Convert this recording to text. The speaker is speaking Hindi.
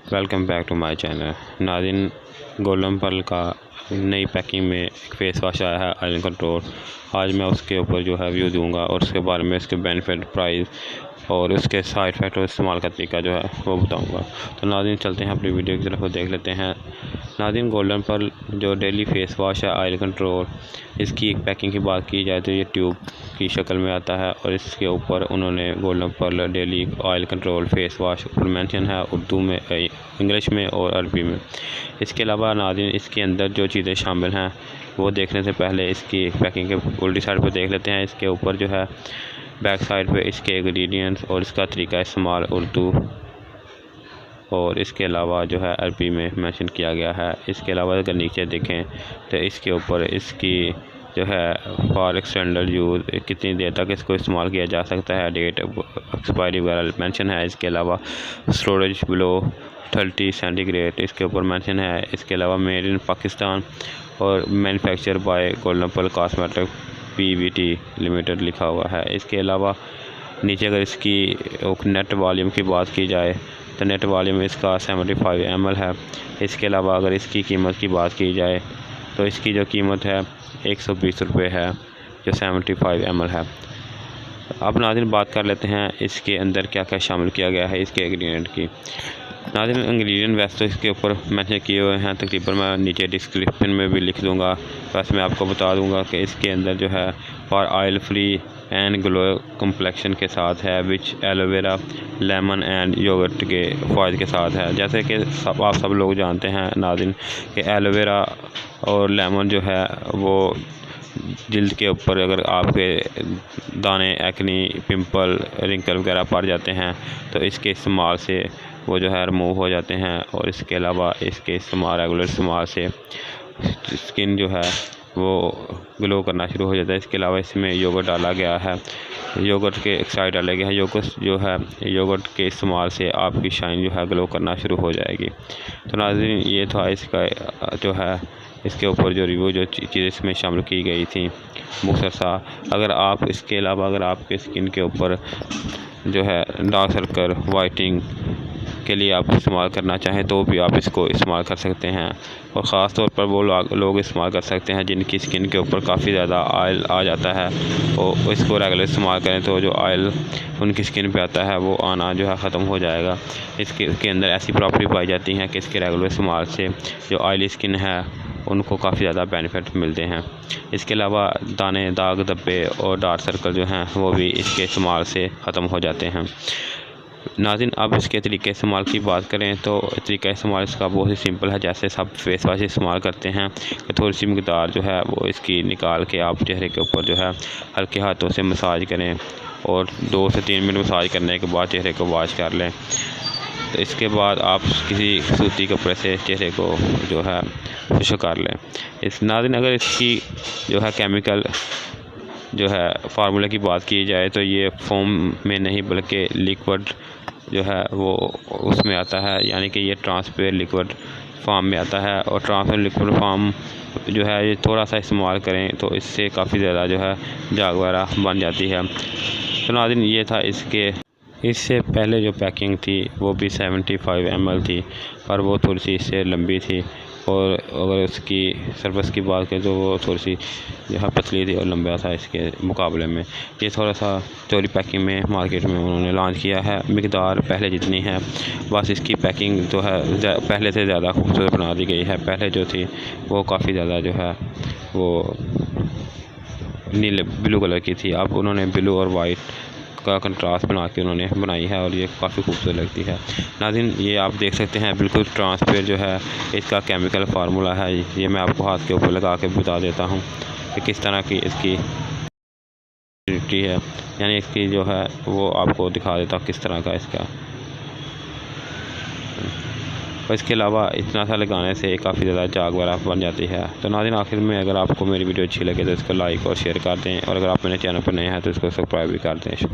Welcome back to my channel. नाज़रीन, गोल्डन पर्ल का नई पैकिंग में एक फेस वॉश आया है आयरन कंट्रोल। आज मैं उसके ऊपर जो है व्यू दूंगा और उसके बारे में इसके बेनिफिट, प्राइस और उसके साइड इफ़ेक्ट और इस्तेमाल का तरीका जो है वो बताऊंगा। तो नाज़रीन, चलते हैं अपनी वीडियो की तरफ और देख लेते हैं। नाज़रीन, गोल्डन पर्ल जो डेली फेस वॉश है आयरन कंट्रोल, इसकी एक पैकिंग की बात की जाए तो ये ट्यूब की शक्ल में आता है और इसके ऊपर उन्होंने Golden Pearl daily oil control face wash mention है उर्दू में, इंग्लिश में और अरबी में। इसके अलावा नाज़रीन, इसके अंदर जो चीज़ें शामिल हैं वो देखने से पहले इसकी पैकिंग के उल्टी साइड पर देख लेते हैं। इसके ऊपर जो है बैक साइड पे इसके इंग्रेडिएंट्स और इसका तरीका इस्तेमाल उर्दू और इसके अलावा जो है अरबी में मेंशन किया गया है। इसके अलावा अगर नीचे देखें तो इसके ऊपर इसकी जो है फॉर एक्सटेंडर यूज़, कितनी देर तक इसको इस्तेमाल किया जा सकता है, डेट एक्सपायरी वगैरह मेंशन है। इसके अलावा स्टोरेज बिलो 30 सेंटीग्रेड इसके ऊपर मेंशन है। इसके अलावा मेड इन पाकिस्तान और manufacture by Golden Pearl cosmetic PVT limited लिखा हुआ है। इसके अलावा नीचे अगर इसकी नेट वॉल्यूम की बात की जाए तो नेट वॉल्यूम इसका 75 ml है। इसके अलावा अगर इसकी कीमत की बात की जाए तो इसकी जो कीमत है 120 रुपये है, जो 75 ml है। अब नाज़रीन, बात कर लेते हैं इसके अंदर क्या क्या शामिल किया गया है इसके इंग्रेडिएंट की। नाज़रीन, इंग्रेडिएंट वैसे तो इसके ऊपर मेंशन किए हुए हैं, तकरीबन मैं नीचे डिस्क्रिप्शन में भी लिख दूंगा। वैसे मैं आपको बता दूंगा कि इसके अंदर जो है for oil free and glow complexion के साथ है, विच एलोवेरा, लेमन एंड योगर्ट के फ़ायदे के साथ है। जैसे कि आप सब लोग जानते हैं नाज़रीन कि एलोवेरा और लेमन जो है वो जल्द के ऊपर अगर आपके दाने, एक्नी, पिंपल, रिंकल वगैरह पड़ जाते हैं तो इसके इस्तेमाल से वो जो है रिमूव हो जाते हैं। और इसके अलावा इसके इस्तेमाल, रेगुलर इस्तेमाल से स्किन जो है वो ग्लो करना शुरू हो जाता है। इसके अलावा इसमें योगर्ट डाला गया है, योगर्ट के एक साइड डाला गया है। योगर्ट जो है, योगर्ट के इस्तेमाल से आपकी शाइन जो है ग्लो करना शुरू हो जाएगी। तो नाज़रीन, ये था इसका जो है इसके ऊपर जो रिव्यू, जो चीज़ें इसमें शामिल की गई थी मुख्तसर सा। अगर आप इसके अलावा अगर आपके स्किन के ऊपर जो है डार्क सर्कल, वाइटिंग के लिए आप इस्तेमाल करना चाहें तो भी आप इसको इस्तेमाल कर सकते हैं। और ख़ास तौर पर वो लोग इस्तेमाल कर सकते हैं जिनकी स्किन के ऊपर काफ़ी ज़्यादा ऑयल आ जाता है, और इसको रेगुलर इस्तेमाल करें तो जो ऑयल उनकी स्किन पे आता है वो आना जो है ख़त्म हो जाएगा। इसके अंदर ऐसी प्रॉपर्टी पाई जाती हैं कि इसके रेगुलर इस्तेमाल से जो ऑयली स्किन है उनको काफ़ी ज़्यादा बेनिफिट मिलते हैं। इसके अलावा दाने, दाग धब्बे और डार्क सर्कल जो हैं वो भी इसके इस्तेमाल से ख़त्म हो जाते हैं। नाज़रीन, अब इसके तरीके इस्तेमाल की बात करें तो तरीका इस्तेमाल इसका बहुत ही सिंपल है। जैसे सब फेस वॉश इस्तेमाल करते हैं कि थोड़ी सी मकदार जो है वो इसकी निकाल के आप चेहरे के ऊपर जो है हल्के हाथों से मसाज करें और 2 से 3 मिनट मसाज करने के बाद चेहरे को वॉश कर लें। तो इसके बाद आप किसी सूती कपड़े से चेहरे को जो है खुश्क कर लें। इस नाज़रीन, अगर इसकी जो है केमिकल जो है फार्मूला की बात की जाए तो ये फोम में नहीं बल्कि लिक्विड जो है वो उसमें आता है, यानी कि ये ट्रांसपेरेंट लिक्विड फॉर्म में आता है। और ट्रांसपेरेंट लिक्विड फॉर्म जो है ये थोड़ा सा इस्तेमाल करें तो इससे काफ़ी ज़्यादा जो है झाग वगैरह बन जाती है। तो नाज़रीन, ये था इससे पहले जो पैकिंग थी वो भी 75 ml थी, पर वो थोड़ी सी इससे लंबी थी। और अगर उसकी सरफेस की बात करें तो वो थोड़ी सी जो है पतली थी और लंबा था इसके मुकाबले में। ये थोड़ा सा चौड़ी पैकिंग में मार्केट में उन्होंने लॉन्च किया है। मकदार पहले जितनी है, बस इसकी पैकिंग जो है पहले से ज़्यादा खूबसूरत बना दी गई है। पहले जो थी वो काफ़ी ज़्यादा जो है वो नीले ब्लू कलर की थी, अब उन्होंने ब्लू और वाइट का कंट्रास्ट बना के उन्होंने बनाई है और ये काफ़ी खूबसूरत लगती है। नाज़रीन, ये आप देख सकते हैं बिल्कुल ट्रांसपेरेंट जो है इसका केमिकल फार्मूला है। ये मैं आपको हाथ के ऊपर लगा के बता देता हूँ कि किस तरह की इसकी है, यानी इसकी जो है वो आपको दिखा देता हूँ किस तरह का इसका। और इसके अलावा इतना सा लगाने से काफ़ी ज़्यादा झाग वगैरह बन जाती है। तो नाज़रीन, आखिर में अगर आपको मेरी वीडियो अच्छी लगे तो इसको लाइक और शेयर कर दें, और अगर आप मेरे चैनल पर नए हैं तो इसको सब्सक्राइब भी कर दें। शुक्रिया।